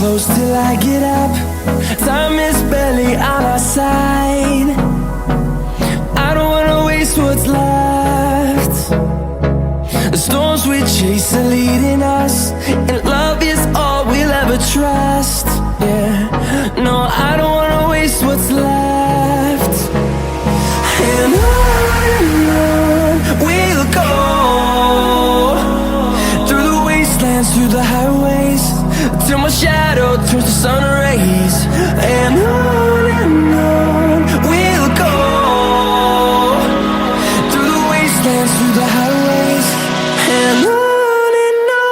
close till I get up. Time is barely on our side. I don't wanna waste what's left. The storms we chase are leading us, and love is all we'll ever trust. Yeah, no, I don't wanna waste what's left. And on we'll go, through the wastelands, through the highways, till my shadow turns to sun rays. And on we'll go, through the wastelands, through the highways, and on we'll go.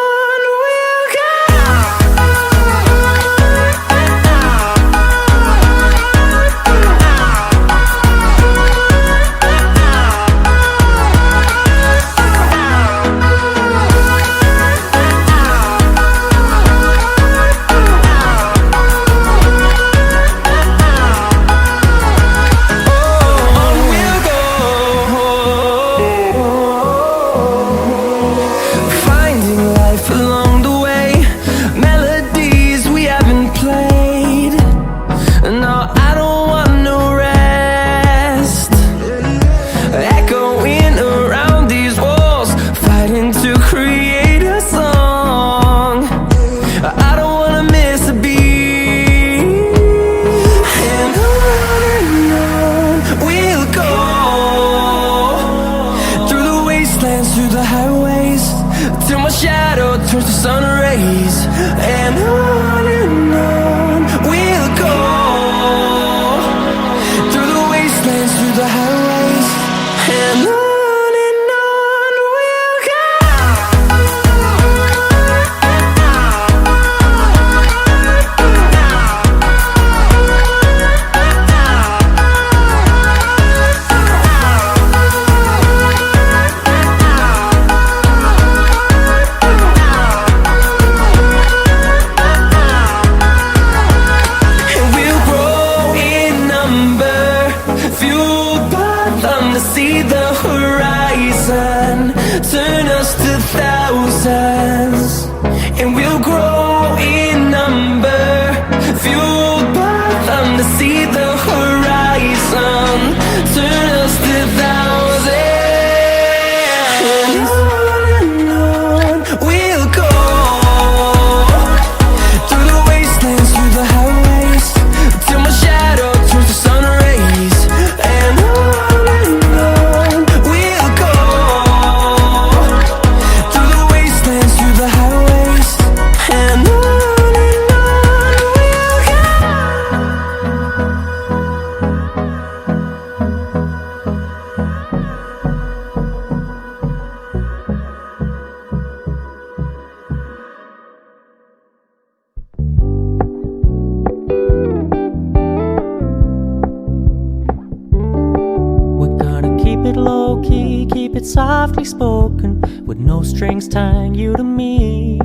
Softly spoken, with no strings tying you to me.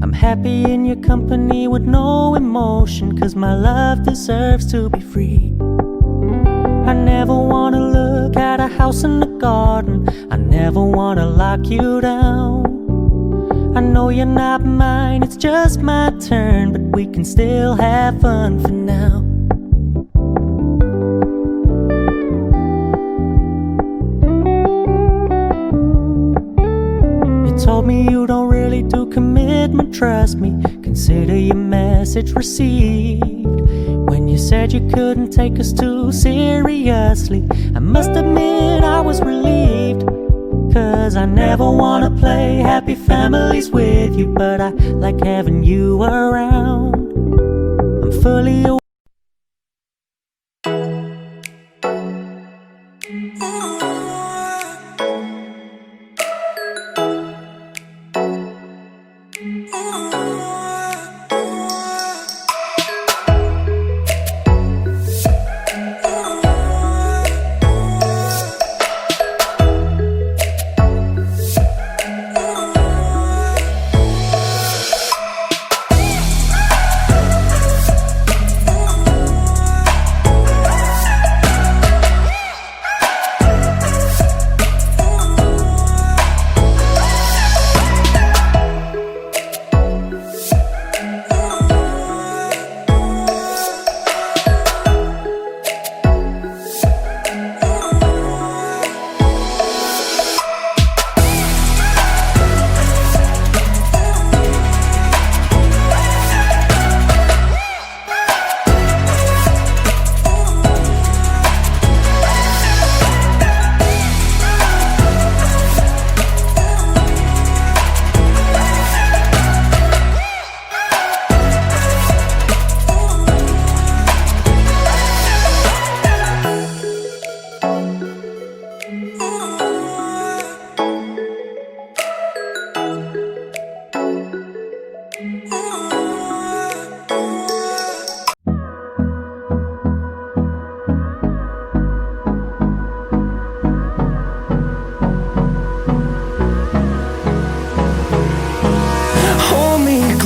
I'm happy in your company with no emotion, 'cause my love deserves to be free. I never wanna look at a house in the garden, I never wanna lock you down. I know you're not mine, it's just my turn, but we can still have fun for now. Told me you don't really do commitment, trust me, consider your message received. When you said you couldn't take us too seriously, I must admit I was relieved. 'Cause I never wanna play happy families with you, but I like having you around. I'm fully aware.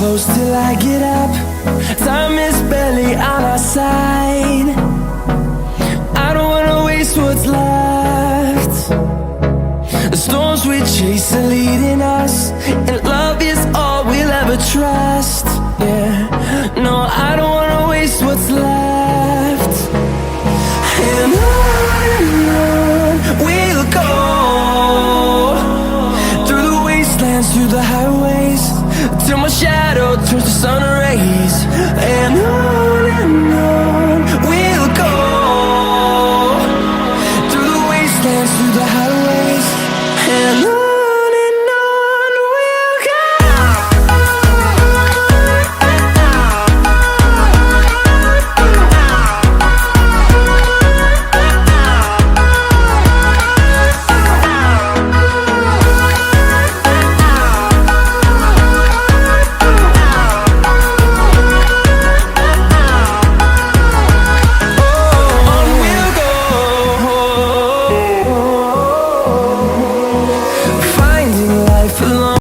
close till I get up. Time is barely on our side. I don't wanna waste what's left. The storms we chase are leading us, and love is all we'll ever trust. Yeah, no, I don't wanna waste what's left. And on we'll go, through the wastelands, through the highways, till my shadow turns to sun rays. And on